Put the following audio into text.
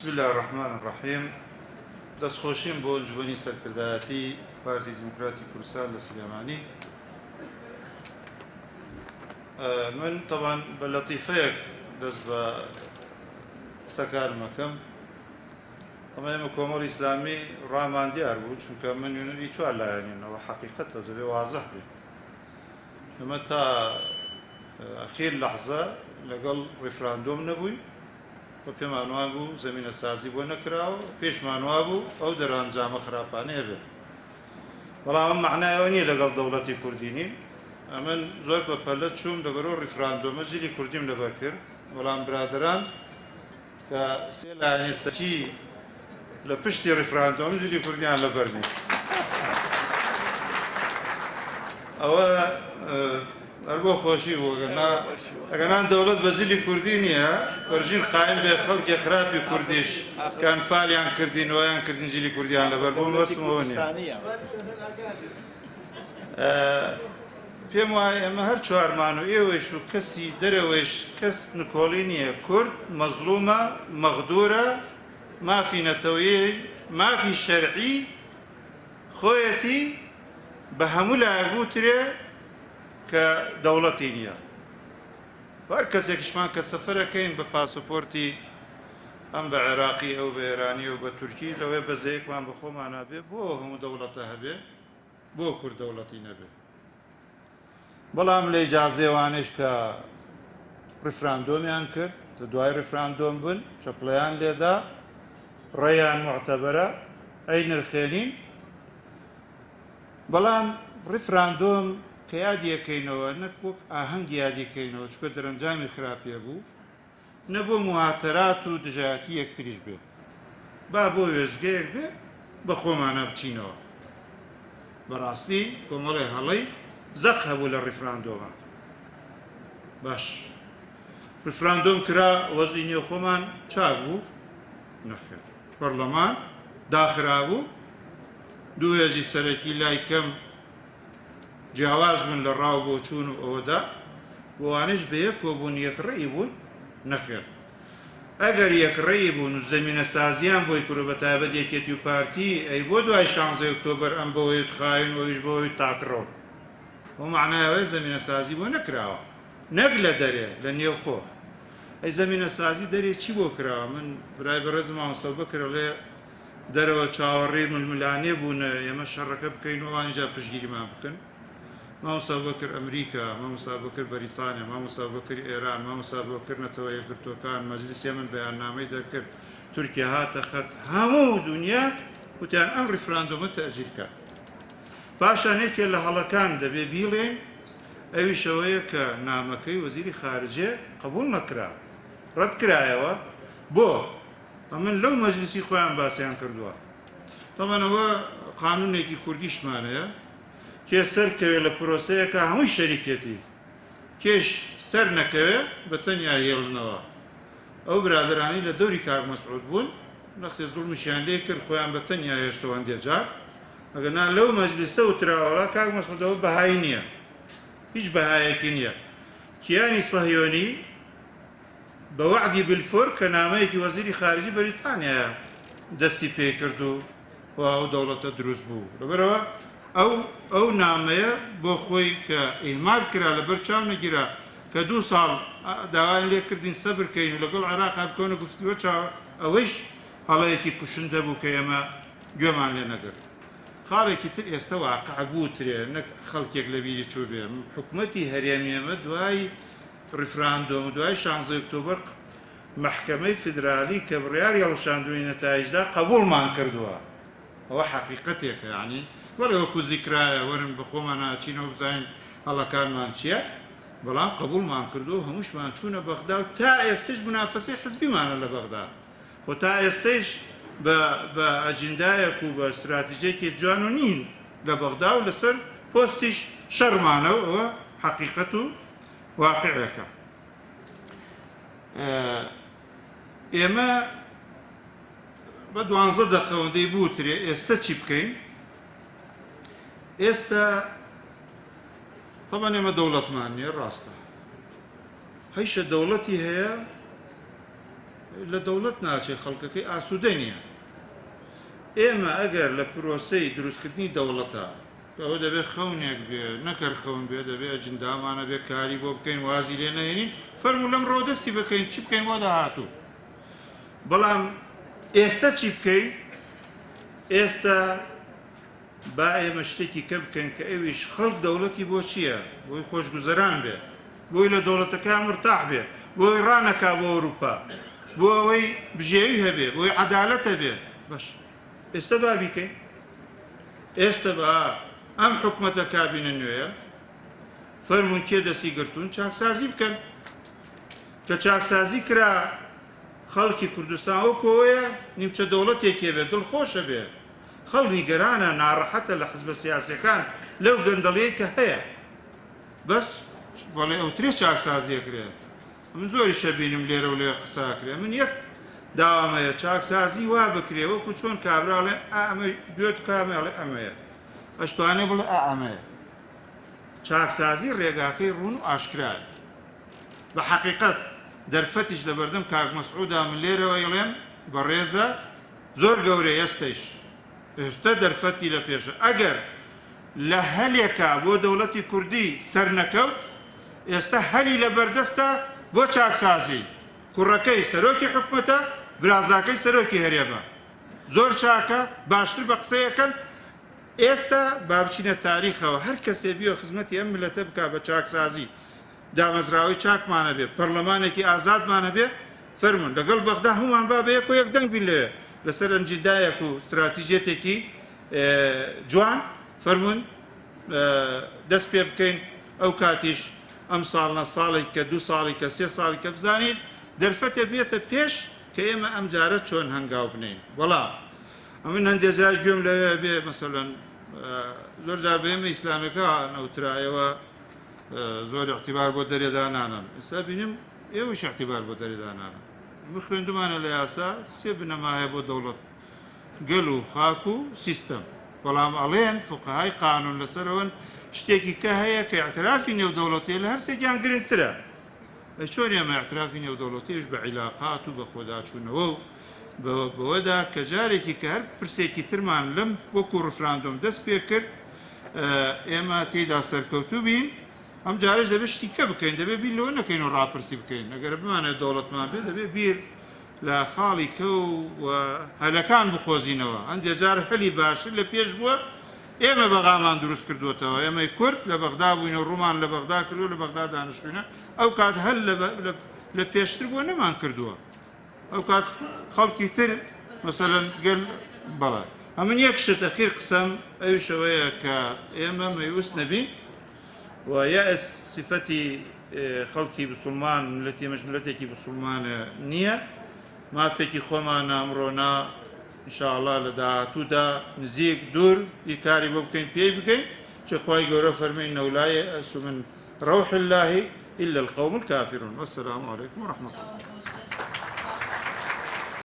بسم الله الرحمن الرحيم. دەستخۆشیم بۆ ئەنجومەنی سەرکردایەتی پارتی دیموکراتی کوردستان لە سلێمانی. من طبعا بە لەتیفەیەک دەست بە قسەکار مەکەم. ئەمە ئێمە کۆمەڵی ئیسلامی ڕامان دیار بوو، چونکە من نوێنەری چوار لایەنینەوە حەقیقەتە دەبێ وازەح بێت. ئەمە تا ئەخیر لەحزە لەگەڵ ڕیفراندۆم نەبووی و پێمان وان بوو زەمینە سازی بۆ نەکراوە، پێشمان وا بوو ئەو دەرانجامە خراپانەیە بێت. بەڵام ئەم معنایەوە نییە لەگەڵ دەوڵەتی کوردی نین. ئەمن زۆر بە پەلە چووم لەبەرەوە ڕیفراندۆمە جلی کوردیم لەبەر کرد. بەڵام برادران کە سێ لایەنێستەکی لە پشتی ڕیفراندۆم جلی کوردیان لەبەر نین. ئەوە هەر بۆ خۆشی بوو، ئەگەنان دەوڵەت بە جلی کوردی نییە بەرژین قایم بێ خەڵکی خراپی کوردیش کان فالیان کردینەوەیان کردین جلی کوردیان لەبەر بۆ وەسمەوە نییە. پێم وایە ئەمە هەر چوارمان و ئێوەش و کەسی دەرەوەش کەس نکۆڵی نییە. کورد مەزلومە، مەغدورە، مافی نەتەوەیی، مافی شەرعی خۆیەتی بە هەموو لایەک بووترێ کە دەوڵەتی نییە. هەر کەسێکیشمان کە سەفەرەکەین بە پاسپۆرتی ئەم بە عێراقی ئەو بە ئێرانی و بە تورکی لەوێ بەزەیەکمان بە خۆمان هەبێ بۆ هەموو دەوڵەتە هەبێ، بۆ کورد دەوڵەتی نەبێ. بەڵام لە ئیجازێوانش کە ڕیفراندۆمیان کرد، دوای ڕیفراندۆم بن چەپڵەیان لێدا، ڕێیان معتەبەرە، ئەی نرخێنین. بەڵام ڕیفراندۆم کە یادیەکەینەوە نەک وەک ئاهەنگ یادیەکەینەوە، چکە دەرەنجامی خراپێ بوو، نەبوو مواتەرات و دژایەتی یەکتریش بێ. با بۆ وێزگەیەک بێ بە خۆمانە بچینەوە. بەڕاستی کۆمەڵی هەڵەی زەق هەبوو لە ڕیفراندۆمە. باش ڕیفراندۆم کرا، وەزی نێو خۆمان چاک بوو؟ نەخێر. پەرلەمان داخرا بوو، دوو هێزی سەرەکی لای کەم جیاواز بوون لە ڕاو بۆ چوون و ئەوەدا، بۆوانش بە یەکەوە بوون، یەکڕێی بوون؟ نەخێر. ئەگەر یەکڕێی بوون و زەمینە سازیان بۆی کوڕ بە تایبەت یەکێتی و پارتی، ئەی بۆ دوای 16 ئۆکتۆبەر ئەم بەوەی خاین ئەویش بۆی تاکڕۆ. بۆ معنایەوەی زەمینە سازی بۆ نەکراوە، نەک لە دەرێ لە نێوخۆ. ئەی زەمینە سازی دەرێ چی بۆ کراوە؟ من برای بەڕێزم مامۆستا بەکرە لێ دەرەوە چاوەڕێی ململانێ بوون، ئێمە شەڕەکە بکەین و ئەوانیجا پشتگیریمان بکەن. مامۆستا بەکر ئەمریکا، مامۆستا بەکر بەریتانیا، مامۆستا بەکر ئێران، مامۆستا بەکردنەوە یەکگرتوەکان، مەجلیسی من بەیاننامەی دەکرد، تورکیا هاتە خەت، هەموو دنیا وتیان ئەم ڕیفراندۆمە تەئجیلکە. پاشان یەکێ لە هەڵەکان دەبێ بیڵێن، ئەویشەوەیە کە نامەکەی وەزیری خارجێ قبول نەکرا، ڕەت کرایەوە. بۆ؟ من لەو مەجلیسی خۆیان باسییان کردووە. تەمەنەوە قانونێکی کوردیشمانەیە، کێ سەرکەوێ لە پرۆسەیەکە هەمووی شەریکێتی، کێش سەر نەکەوێ بە تەنیا هێڵنەوە. ئەو برادرانی لە دەوری کاک مەسعود بوون، نەختی زوڵمیشیان لێ کرد، خۆیان بە تەنیا هێشتەوە هەندێک جار. ئەگەنا لەو مەجلیسە وتراوەڵا کاک مەسعودەوە بەهای نییە، هیچ بەهایەکی نییە. کیانی سەهیۆنی بە وەعدی بلفۆر کە نامەیەکی وەزیری خارجی بەریتانیایە دەستی پێ کرد و ئەو دەوڵەتە دروست بوو. لەبەرەوە ئەو نامەیە بۆ خۆی کە ئیهمال کرا لەبەر چاو نەگیرا، کە 2 ساڵ داوایان لێ کردین سەبرکەین و لەگەڵ عێراقا بکەونە گفتووە چاوە، ئەوەیش هەڵەیەکی کوشندە بوو کە ئێمە گوێمان لێ نەگرت. خاڵێکی تر ئێستا واقع بووترێ، نەک خەڵکێک لە بیری چوو بێ. حکوومەتی هەرێمی ئێمە دوای ڕیفراندۆم و دوای 16 ئۆکتۆبەر مەحکەمەی فیدرالی کە بڕیاری هەڵشاندنی نەتایجدا قبوڵمان کردووە. ئەوە حەقیقەتێکە، یعنی وەڵێ وەکو دیکرایە وەرن بە خۆمان ناچینەوە بزانین هەڵەکانمان چییە، بەڵام قبوڵمان کردو هەمووشمان چوونە بەغدا و تا ئێستش منافەسەی حزبیمانە لە بەغدا. خۆ تا ئێستەش بە ئەجندایەک و بە استراتیژیەکی جوان و نین لە بەغدا و لەسەر پۆستیش شەڕمانەوە. ئەوە حەقیقەت و واقعەکە. ئێمە بە 12 دەقەوەندەی بووترێ ئێستا چی بکەین؟ ئێستا طبعا ئێمە دەوڵەتمان نییە، ڕاستە، هەیشە دەوڵەتی هەیە، لە دەوڵەت ناچێ خەڵکەکەی ئاسوودە نییە. ئێمە ئەگەر لە پرۆسەی دروستکردنی دەوڵەتە ئەوە دەبێت خەونێک بێ نەکەر خەون بێ دەبێت ئەجندامانە بێ کاری بۆ بکەین وازی لێ نەهێنین فەرموو لەم ڕۆدەستی بکەین چی بکەین بۆ داهاتوو. بەڵام ئێستا چی بکەین؟ ئێستا با ئێمە شتێکی کە بکەین کە ئەویش خەڵک دەوڵەتی بۆ چییە؟ بۆی خۆشگوزەران بێ، بۆی لە دەوڵەتەکان مرتاح بێ، بۆی ڕانەکا بۆ ئەوروپا، بۆ ئەوەی بژێوی هەبێ، بۆی عەدالەتە بێ. باش ئێستا با بیکەین. ئێستا بە ئەم حکومەتە کابینە نوێیە فەرموون کێ دەستی گرتوون چاکسازی بکەن کە چاکسازی کرا خەڵکی کوردستان وەکۆیە نیمچە دەوڵەتێکێ بێ دڵخۆشە بێ خەڵکی گەرانە ناڕەحەتە لە حزبە سیاسیەکان لەو گەندەڵەیە کە هەیە بەس بەڵێ ئەوترێ چاکسازیەکرێت. من زۆری شەبینم لێرە و لێ قساکرێ من یەک داوامەیە چاکسازی وا بکرێ وەکو چۆن کابراڵێن ئەمە گوێت کامێڵێ ئەمەیە ئەشتوانێ بڵێ ئەمەیە. چاکسازی ڕێگاکەی ڕوون و ئاشکرای بە حەقیقەت دەرفەتیش لە بەردەم کاک مەسعودا من لێرەوە یڵێم بە ڕێزە زۆر گەورە ئێستەیش ئێستا دەرفەتی لە پێشە ئەگەر لە هەلێکا بۆ دەوڵەتی کوردی سەرنەکەوت ئێستا هەلی لە بەردەستە بۆ چاکسازی کوڕەکەی سەرۆکی حکومەتە برازاکەی سەرۆکی هەرێمە زۆر چاکە باشتر بە قسەیەکەن. ئێستا با بچینە تاریخەوە هەر کەسێ بیۆ خزمەتی ئەم ملەتە بکا بە چاکسازی دامەزراوی چاکمانە بێ پەرلەمانێکی ئازادمانە بێ فەرمون لەگەڵ بەغدا هەمومان با بە یەک و یەک دەنگ بین لێ لەسەر ئەنجیدایەک و استراتیژێتێکی جوان فەرمون دەست پێ بکەین. ئەو کاتیش ئەم ساڵنە ساڵێک کە دو ساڵی کە سێ ساڵی کە بزانین دەرفەتێ بێتە پێش کە ئێمە ئەم جارە چۆن هەنگاو بنین. وەڵام ئەمن هەندێک جار گوێم لەوێ بێ مەسەڵەن زۆر جار بە ئێمە ئیسلامەکە نەوترایەوە زۆر اعتیبار بۆ دەرێدانانن ئێستا بینیم ئێوەش اعتیبار بۆ دەرێدانانن. خوێندمانە لە یاسا سێ بنەمایە بۆ دەوڵەت گەل و خاک و سیستەم بەڵام ئەڵێن فقهای قانون لەسەرەوەن شتێکی کە هەیە کە اعترافی نێودەوڵەتیە لە هەرسێکیان گرنگترە. چۆن ئێمە اعترافی نێودەوڵەتیش بە عیلاقات و بە خۆداچوونەوە و بەوەدا کە جارێکی کە هەر پرسێکی ترمان لەم وەکو ڕفراندۆم دەست پێ کرد ئێمە تێدا سەرکەوتوو بین ئەم جارش دەبێت شتی کە بکەین دەبێت بیر لەوە نەکەین و ڕاپرسی بکەین ئەگەر بمانێت دەوڵەتمان بێت دەبێت بیر لە خاڵی کە و هەلەکان بخۆزینەوە. هەندێک جار هەلی باشتر لە پێش بووە ئێمە بەغامان دروست کردوێتەوە ئێمەی کورد لە بەغدا بووینە ڕوومان لە بەغدا کردو لە بەغدا دانیشتوینە ئەو کات هەل لە پێشتر بووە نەمان کردووە ئەو کات خەڵکی تر مەسەلەن گەل بەڵێ. ئەمن یەک شت ئەخیر قسەم ئەوشەوەیە کە ئێمە مەیوست نەبین و یائس صفەتی خەڵکی بسڵمان ملەتی ئێمەش ملەتێکی بسڵمانە نییە مافێکی خۆمان ئەمڕۆنا ئینشاءڵڵا لە داهاتوودا نزیک دوور کاری بۆ بکەین پێی بکەین چ خوای گەورە فەرمێن نەولایە ئەسو من ڕەوح الله إلا القوم الكافرون والسلام عليكم ورحمة الله.